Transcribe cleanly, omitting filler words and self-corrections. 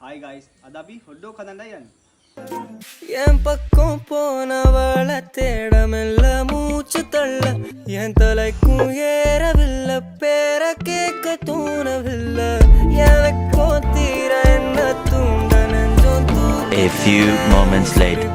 hi guys அதாபி ஹொட்டோ கதண்டாயன் என் பக்கம் போனவள தேடமில்ல மூச்சு தள்ள என் தலைக்கும் ஏறவில்லை பேர கேட்க தூணவில்லை எனக்கோ தீர என்ன தூண்ட நெஞ்சோ A few moments later